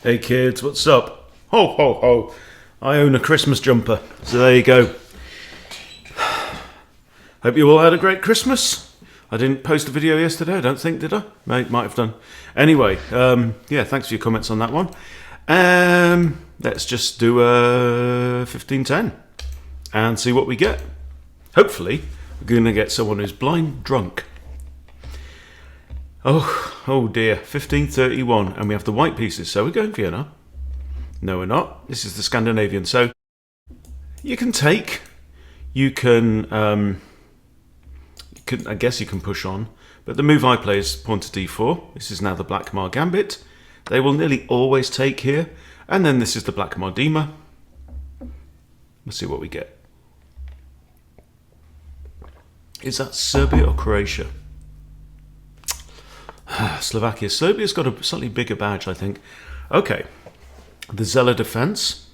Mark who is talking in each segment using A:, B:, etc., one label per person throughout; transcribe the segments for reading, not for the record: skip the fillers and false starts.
A: Hey kids, what's up? Ho ho ho! I own a Christmas jumper, so there you go. Hope you all had a great Christmas. I didn't post a video yesterday, I don't think, did I? Might have done. Anyway, yeah, thanks for your comments on that one. Let's just do a 1510 and see what we get. Hopefully, we're going to get someone who's blind drunk. Oh dear, 1531, and we have the white pieces, so we're going Vienna. No, we're not. This is the Scandinavian. So you can take, you can I guess you can push on, but the move I play is pawn to d4. This is now the Blackmar Gambit. They will nearly always take here, and then this is the Blackmar Dima. Let's see what we get. Is that Serbia or Croatia? Slovakia. Serbia's got a slightly bigger badge, I think. Okay, the Zella defense.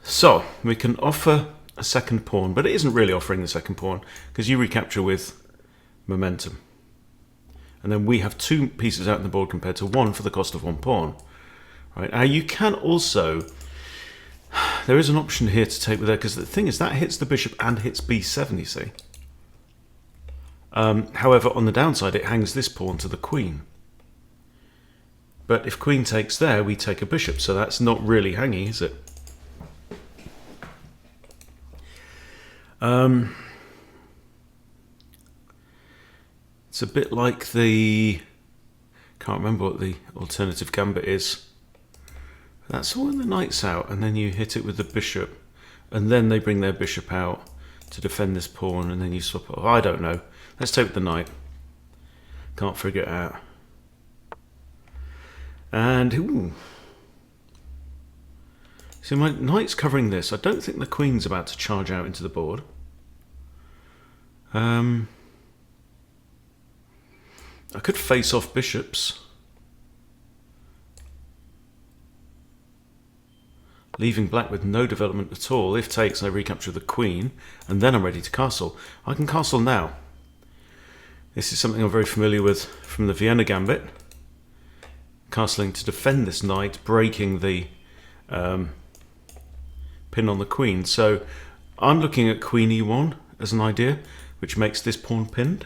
A: So we can offer a second pawn, but it isn't really offering the second pawn because you recapture with momentum. And then we have two pieces out on the board compared to one for the cost of one pawn. Right. Now you can also, there is an option here to take with there, because the thing is that hits the bishop and hits b7, you see. However, on the downside, it hangs this pawn to the queen. But if queen takes there, we take a bishop, so that's not really hanging, is it? It's a bit like the, can't remember what the alternative gambit is. That's when the knight's out, and then you hit it with the bishop, and then they bring their bishop out to defend this pawn, and then you swap it off. I don't know. Let's take the knight. Can't figure it out. And, ooh. See, my knight's covering this. I don't think the queen's about to charge out into the board. I could face off bishops. Leaving black with no development at all. If takes, I recapture the queen, and then I'm ready to castle. I can castle now. This is something I'm very familiar with from the Vienna Gambit. Castling to defend this knight, breaking the pin on the queen. So I'm looking at queen e1 as an idea, which makes this pawn pinned.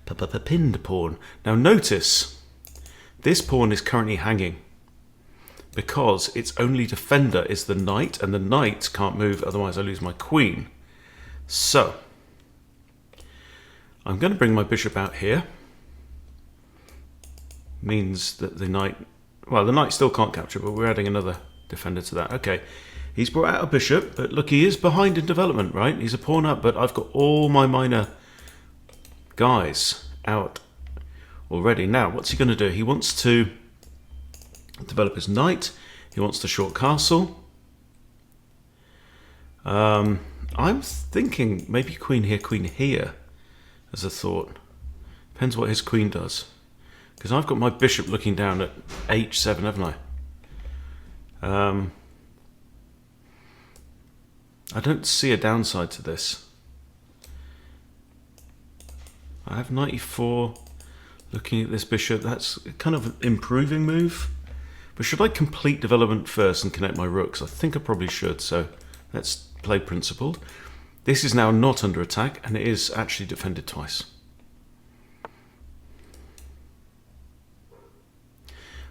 A: Pinned pawn. Now notice, this pawn is currently hanging because its only defender is the knight, and the knight can't move, otherwise I lose my queen. So I'm going to bring my bishop out here. Means that the knight, well, the knight still can't capture, but we're adding another defender to that. Okay, he's brought out a bishop, but look, he is behind in development, right? He's a pawn up, but I've got all my minor guys out already. Now, what's he going to do? He wants to develop his knight. He wants to short castle. I'm thinking maybe queen here as a thought. Depends what his queen does. Because I've got my bishop looking down at h7, haven't I? I don't see a downside to this. I have knight e4, looking at this bishop. That's kind of an improving move. But should I complete development first and connect my rooks? I think I probably should, so let's play principled. This is now not under attack, and it is actually defended twice.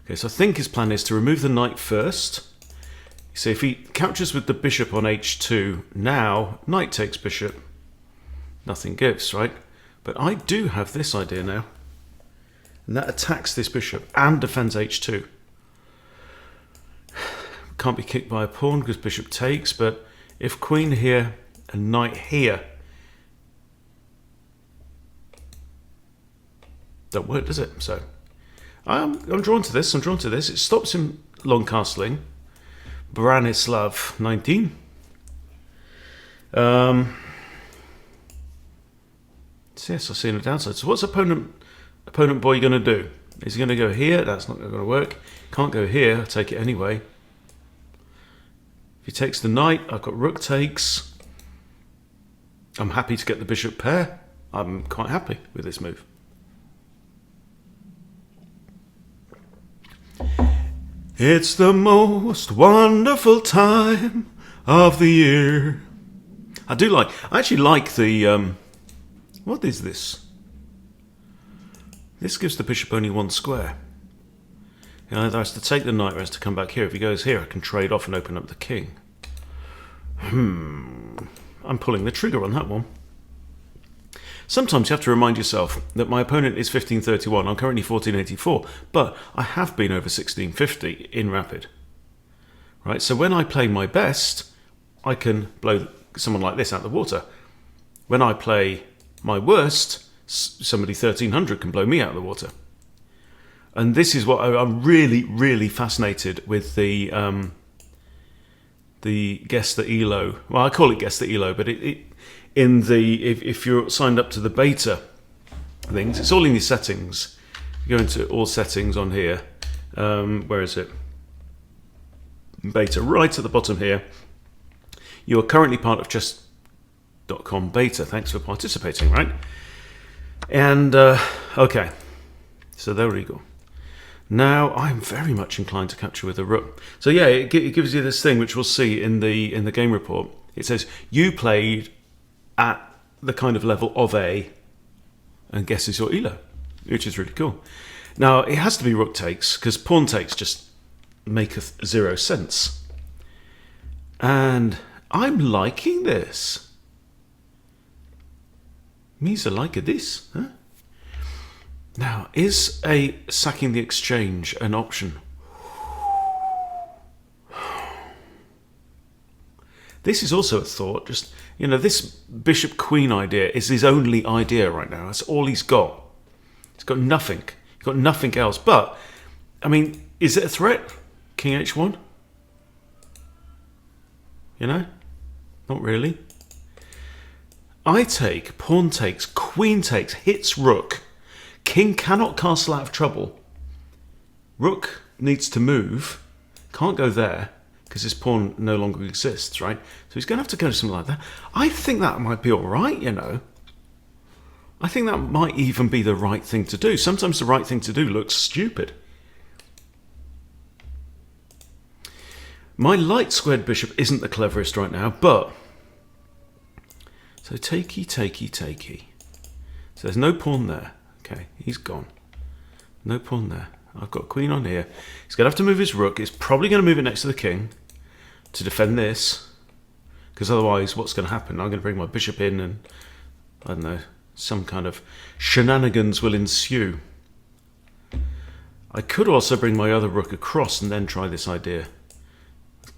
A: Okay, so I think his plan is to remove the knight first. So if he captures with the bishop on h2, now knight takes bishop. Nothing gives, right? But I do have this idea now. And that attacks this bishop and defends h2. Can't be kicked by a pawn because bishop takes, but if queen here and knight here, don't work, does it? So I'm drawn to this. It stops him long castling. Branislav 19. So yes, I see no downside. So what's opponent boy going to do? Is he going to go here? That's not going to work. Can't go here. I'll take it anyway. If he takes the knight, I've got rook takes. I'm happy to get the bishop pair. I'm quite happy with this move. It's the most wonderful time of the year. I actually like the, what is this? This gives the bishop only one square. You know, has to take the knight, has to come back here. If he goes here, I can trade off and open up the king. I'm pulling the trigger on that one. Sometimes you have to remind yourself that my opponent is 1531, I'm currently 1484, but I have been over 1650 in rapid. Right, so when I play my best, I can blow someone like this out of the water. When I play my worst, somebody 1300 can blow me out of the water. And this is what I'm really, really fascinated with the guess the elo. Well, I call it guess the elo, but if you're signed up to the beta things, it's all in your settings. You go into all settings on here. Where is it? Beta, right at the bottom here. You are currently part of chess.com beta. Thanks for participating, right? And okay, so there we go. Now I'm very much inclined to capture with a rook. So yeah, it gives you this thing which we'll see in the game report. It says you played at the kind of level of A, and guesses your elo, which is really cool. Now it has to be rook takes because pawn takes just make zero sense. And I'm liking this. Me's a like of this, huh? Now, is a sacking the exchange an option? This is also a thought. Just, you know, this bishop queen idea is his only idea right now. That's all he's got. He's got nothing. He's got nothing else. But, I mean, is it a threat? King h1? You know? Not really. I take, pawn takes, queen takes, hits rook. King cannot castle out of trouble. Rook needs to move. Can't go there because his pawn no longer exists, right? So he's going to have to go to something like that. I think that might be all right, you know. I think that might even be the right thing to do. Sometimes the right thing to do looks stupid. My light squared bishop isn't the cleverest right now, but... So takey, takey, takey. So there's no pawn there. Okay, he's gone. No pawn there. I've got queen on here. He's going to have to move his rook. He's probably going to move it next to the king to defend this. Because otherwise, what's going to happen? I'm going to bring my bishop in and, I don't know, some kind of shenanigans will ensue. I could also bring my other rook across and then try this idea.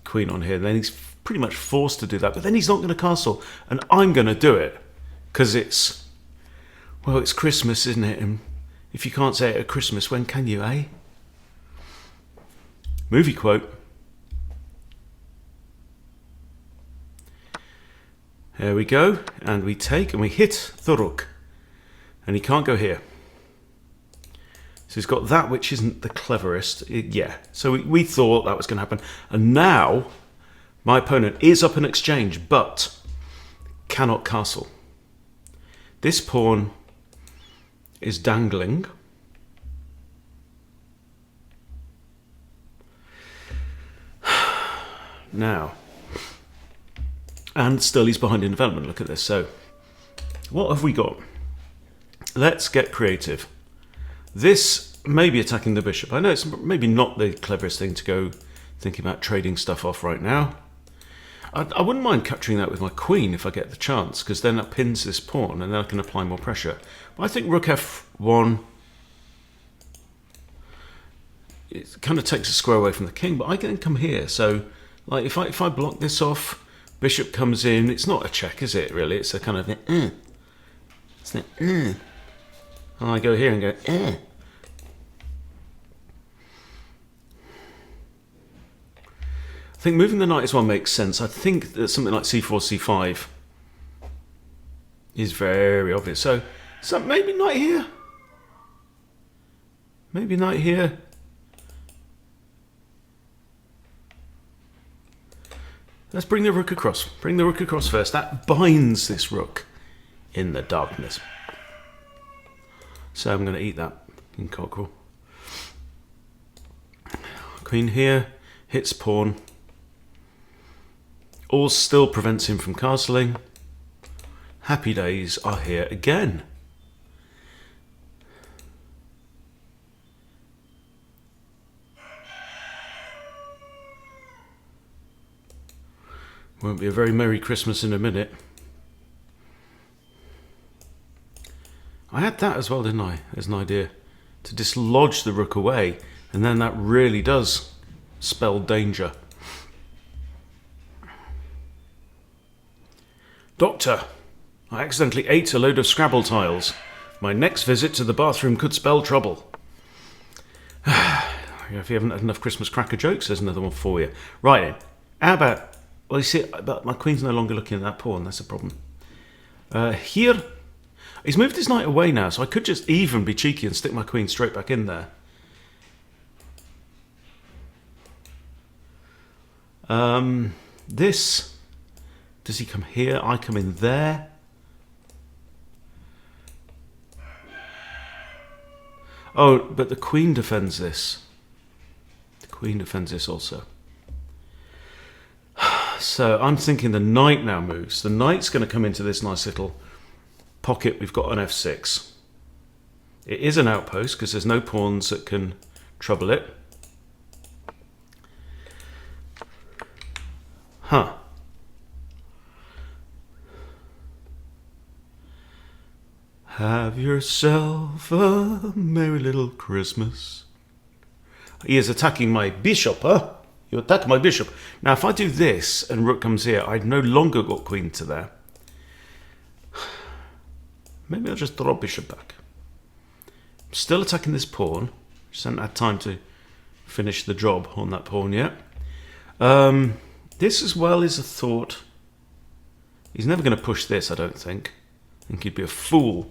A: Queen on here. Then he's pretty much forced to do that. But then he's not going to castle. And I'm going to do it. Because it's... Well, it's Christmas, isn't it? And if you can't say it at Christmas, when can you, eh? Movie quote. There we go. And we take and we hit the rook. And he can't go here. So he's got that which isn't the cleverest. Yeah. So we thought that was going to happen. And now my opponent is up an exchange, but cannot castle. This pawn is dangling. Now, and still he's behind in development. Look at this. So what have we got? Let's get creative. This may be attacking the bishop. I know it's maybe not the cleverest thing to go thinking about trading stuff off right now. I wouldn't mind capturing that with my queen if I get the chance, because then that pins this pawn and then I can apply more pressure. But I think rook f1, it kind of takes a square away from the king, but I can come here. So like if I block this off, bishop comes in, it's not a check, is it, really? It's a kind of it's an and I go here and go I think moving the knight as well makes sense. I think that something like c4, c5 is very obvious. So maybe knight here. Maybe knight here. Let's bring the rook across. Bring the rook across first. That binds this rook in the darkness. So I'm going to eat that in cockerel. queen here, hits pawn. All still prevents him from castling. Happy days are here again. Won't be a very Merry Christmas in a minute. I had that as well, didn't I, as an idea, to dislodge the rook away, and then that really does spell danger. Doctor, I accidentally ate a load of Scrabble tiles. My next visit to the bathroom could spell trouble. If you haven't had enough Christmas cracker jokes, there's another one for you. Right then, how about... Well, you see, but my queen's no longer looking at that pawn, that's a problem. Here... He's moved his knight away now, so I could just even be cheeky and stick my queen straight back in there. This... Does he come here? I come in there. Oh, but the queen defends this. The queen defends this also. So I'm thinking the knight now moves. The knight's going to come into this nice little pocket we've got on f6. It is an outpost because there's no pawns that can trouble it. Huh. Have yourself a merry little Christmas. He is attacking my bishop, huh? You attack my bishop. Now, if I do this and rook comes here, I've no longer got queen to there. Maybe I'll just draw bishop back. I'm still attacking this pawn. Just haven't had time to finish the job on that pawn yet. This as well is a thought. He's never going to push this, I don't think. I think he'd be a fool.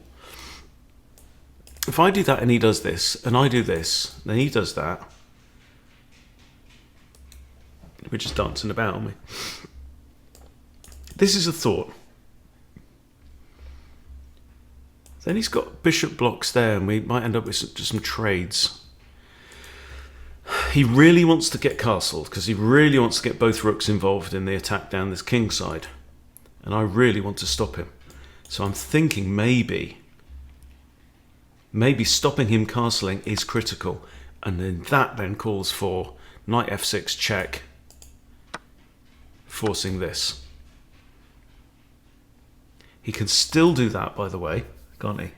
A: If I do that and he does this, and I do this, then he does that. We're just dancing about, aren't we? This is a thought. Then he's got bishop blocks there, and we might end up with just some trades. He really wants to get castled, because he really wants to get both rooks involved in the attack down this king side. And I really want to stop him. So I'm thinking maybe stopping him castling is critical, and then that then calls for knight f6 check, forcing this. He can still do that, by the way, can't he?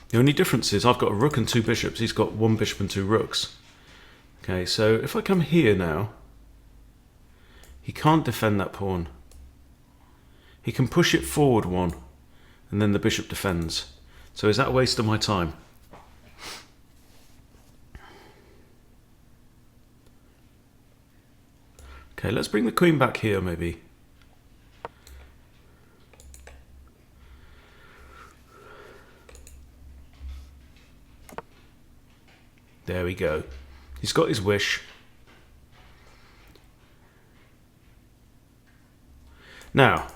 A: The only difference is I've got a rook and two bishops. He's got one bishop and two rooks. Okay, so if I come here now, he can't defend that pawn. He can push it forward one, and then the bishop defends. So is that a waste of my time? Okay, let's bring the queen back here maybe. There we go. He's got his wish. Now,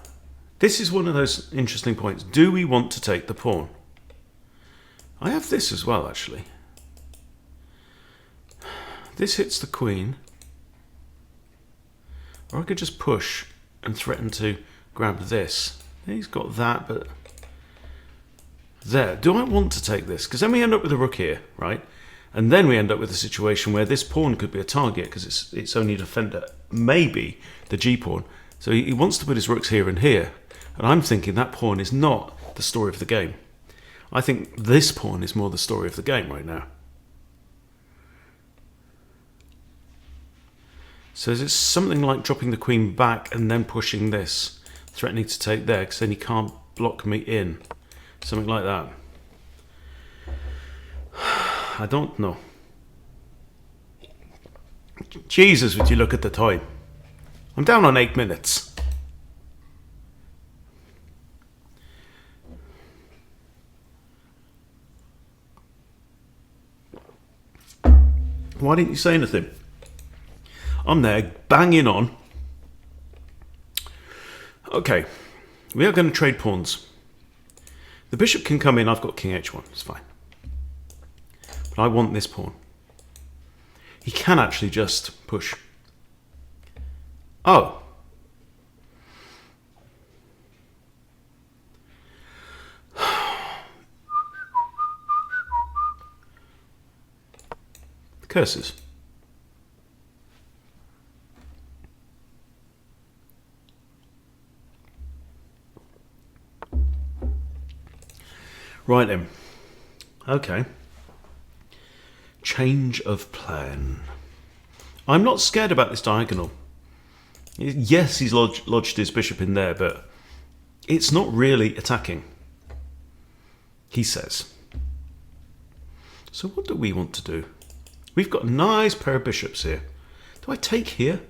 A: this is one of those interesting points. Do we want to take the pawn? I have this as well, actually. This hits the queen. Or I could just push and threaten to grab this. He's got that, but... There. Do I want to take this? Because then we end up with a rook here, right? And then we end up with a situation where this pawn could be a target because it's only a defender. Maybe the g-pawn. So he wants to put his rooks here and here. And I'm thinking that pawn is not the story of the game. I think this pawn is more the story of the game right now. So is it something like dropping the queen back and then pushing this, threatening to take there, because then he can't block me in? Something like that. I don't know. Jesus, would you look at the time? I'm down on 8 minutes. Why didn't you say anything? I'm there banging on. Okay, We are going to trade pawns. The bishop can come in. I've got king h1. It's fine. But I want this pawn. He can actually just push. Oh. Curses. Right then. Okay. Change of plan. I'm not scared about this diagonal. Yes, he's lodged his bishop in there, but it's not really attacking, he says. So what do we want to do? We've got a nice pair of bishops here. Do I take here?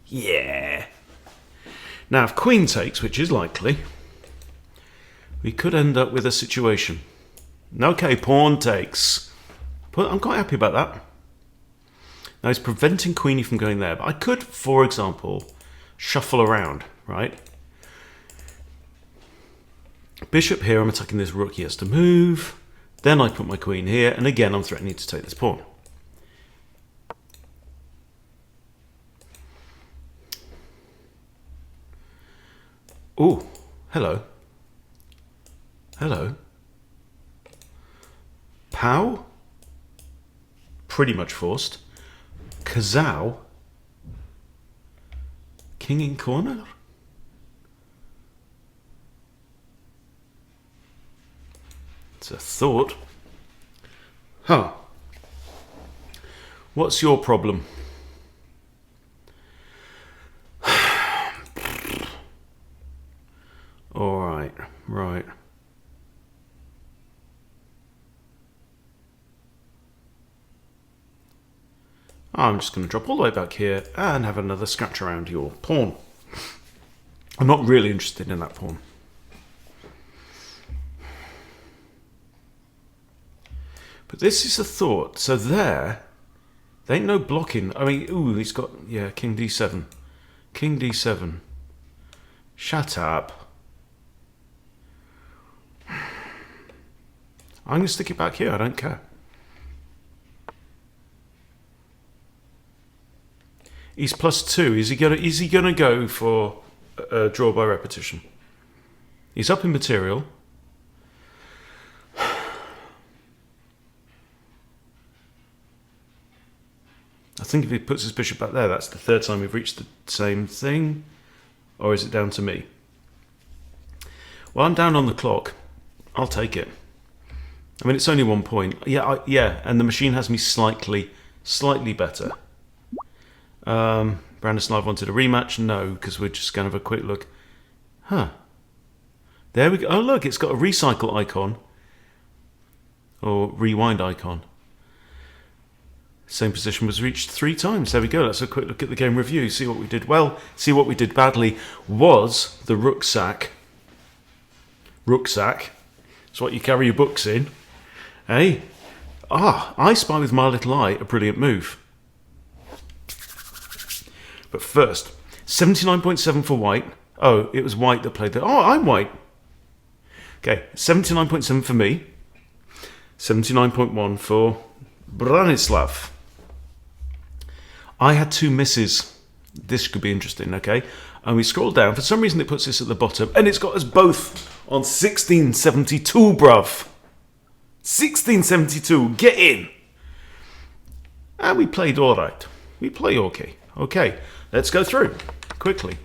A: Yeah. Now, if queen takes, which is likely, we could end up with a situation. Okay, pawn takes. But I'm quite happy about that. Now, he's preventing queenie from going there. But I could, for example, shuffle around, right? Bishop here, I'm attacking this rook. He has to move. Then I put my queen here. And again, I'm threatening to take this pawn. Oh, hello. Hello. Pow? Pretty much forced. Kazao? King in corner? It's a thought. Huh. What's your problem? All right, right. I'm just going to drop all the way back here and have another scratch around your pawn. I'm not really interested in that pawn. But this is a thought. So there ain't no blocking. I mean, ooh, he's got, yeah, king d7. King d7. Shut up. I'm going to stick it back here. I don't care. He's +2. Is he gonna go for a draw by repetition? He's up in material. I think if he puts his bishop back there, that's the third time we've reached the same thing. Or is it down to me? Well, I'm down on the clock. I'll take it. I mean, it's only 1 point. Yeah, and the machine has me slightly better. Branislav wanted a rematch. No, because we're just going to have a quick look. Huh. There we go. Oh, look, it's got a recycle icon. Or rewind icon. Same position was reached 3 times. There we go. Let's have a quick look at the game review. See what we did well. See what we did badly. Was the rucksack. Rucksack. It's what you carry your books in. Hey? I spy with my little eye a brilliant move. But first, 79.7 for white. Oh, it was white that played that. Oh, I'm white. Okay, 79.7 for me. 79.1 for Branislav. I had 2 misses. This could be interesting, okay? And we scroll down. For some reason, it puts this at the bottom. And it's got us both on 1672, bruv. 1672. Get in. And we played all right. We play okay. Okay, let's go through quickly.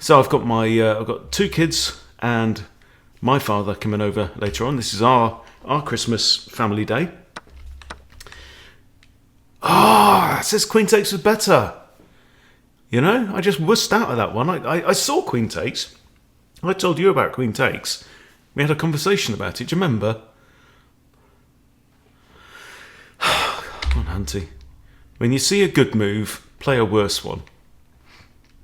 A: So I've got 2 kids and my father coming over later on. This is our Christmas family day. It says queen takes was better. You know, I just wussed out of that one. I saw queen takes. I told you about queen takes. We had a conversation about it. Do you remember? Come on, Hunty. When you see a good move, play a worse one.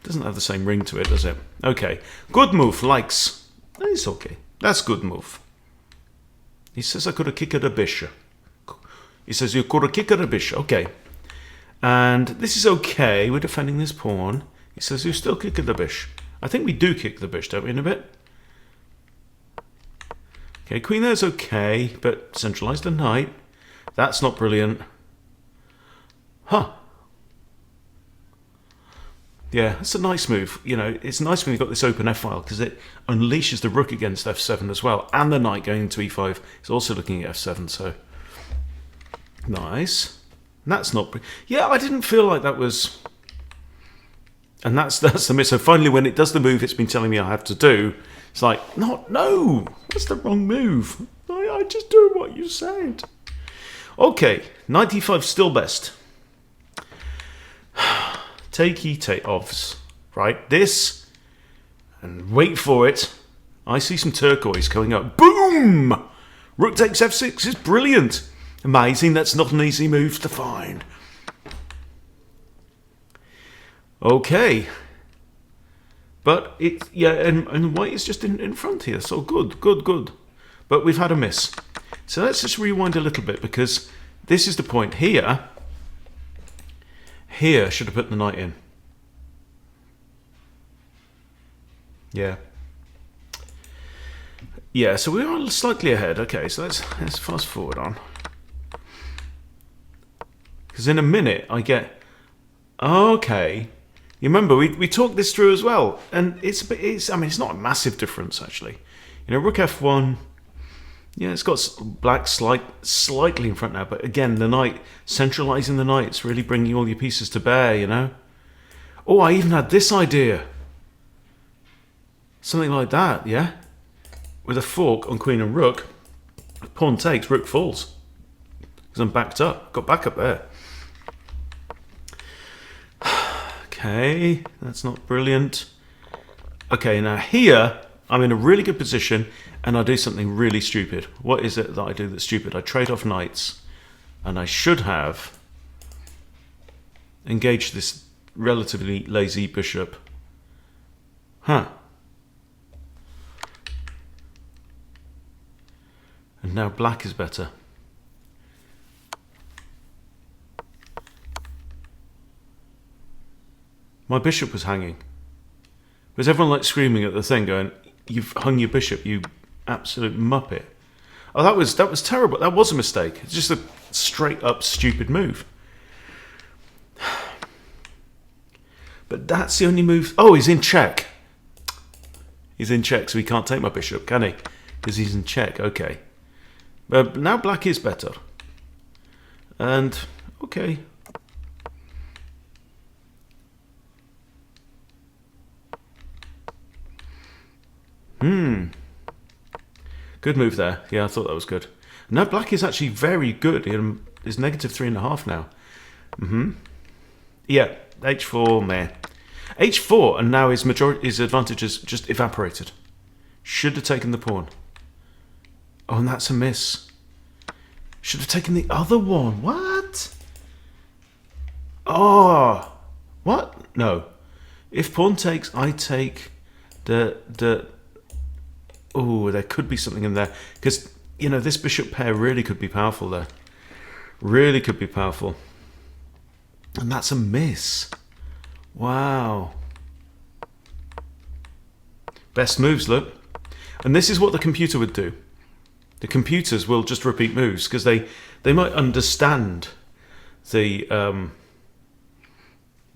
A: Doesn't have the same ring to it, does it? Okay. Good move, likes. It's okay. That's good move. He says I could have kicked a bishop. He says you could have kicked a bishop. Okay. And this is okay. We're defending this pawn. He says you still kick the bishop. I think we do kick the bishop, don't we, in a bit? Okay, queen there's okay, but centralise the knight. That's not brilliant. Huh. Yeah, that's a nice move. You know, it's nice when you've got this open f-file because it unleashes the rook against f7 as well. And the knight going into e5 is also looking at f7, so... Nice. And that's not... Yeah, I didn't feel like that was... And that's the miss. So finally, when it does the move it's been telling me I have to do, it's like, no, that's the wrong move. I just do what you said. Okay, knight e5 still best. Take offs, right? This, and wait for it. I see some turquoise coming up. Boom! Rook takes f6 is brilliant. Amazing, that's not an easy move to find. Okay. But and white is just in front here, so good. But we've had a miss. So let's just rewind a little bit because this is the point here. Here should have put the knight in. Yeah. Yeah, so we are slightly ahead. Okay, so let's fast forward on. Because in a minute I get... Okay. You remember, we talked this through as well. And I mean, it's not a massive difference, actually. You know, rook f1... Yeah, it's got black slightly in front now, but again, the knight, centralising the knight, it's really bringing all your pieces to bear, you know? Oh, I even had this idea. Something like that, yeah? With a fork on queen and rook, pawn takes, rook falls. Because I'm backed up, got back up there. Okay, that's not brilliant. Okay, now here, I'm in a really good position, and I do something really stupid. What is it that I do that's stupid? I trade off knights, and I should have engaged this relatively lazy bishop. Huh. And now black is better. My bishop was hanging. Was everyone like screaming at the thing going, "You've hung your bishop, you absolute muppet"? Oh, that was terrible. That was a mistake. It's just a straight up stupid move. But that's the only move. Oh, he's in check. He's in check, so he can't take my bishop, can he? Because he's in check. Okay. But now black is better. And okay. Good move there. Yeah, I thought that was good. Now black is actually very good. He's negative 3.5 now. Yeah, h4, meh. h4, and now his advantage has just evaporated. Should have taken the pawn. Oh, and that's a miss. Should have taken the other one. What? Oh, what? No. If pawn takes, I take the. Oh, there could be something in there because you know this bishop pair really could be powerful there. Really could be powerful. And that's a miss. Wow. Best moves, look. And this is what the computer would do. The computers will just repeat moves because they might understand the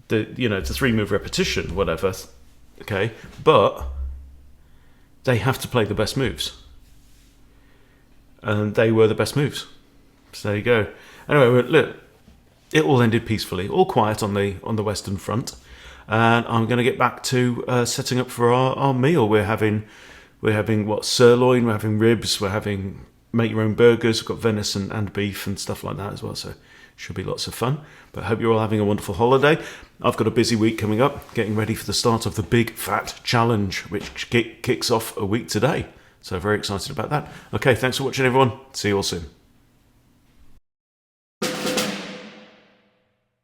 A: 3-move repetition, whatever. Okay, but they have to play the best moves. And they were the best moves. So there you go. Anyway, look, it all ended peacefully, all quiet on the Western Front. And I'm going to get back to setting up for our meal. We're having what, sirloin, we're having ribs, we're having make your own burgers, we've got venison and beef and stuff like that as well. So should be lots of fun. But I hope you're all having a wonderful holiday. I've got a busy week coming up, getting ready for the start of the Big Fat Challenge, which kicks off a week today. So very excited about that. Okay, thanks for watching, everyone. See you all soon.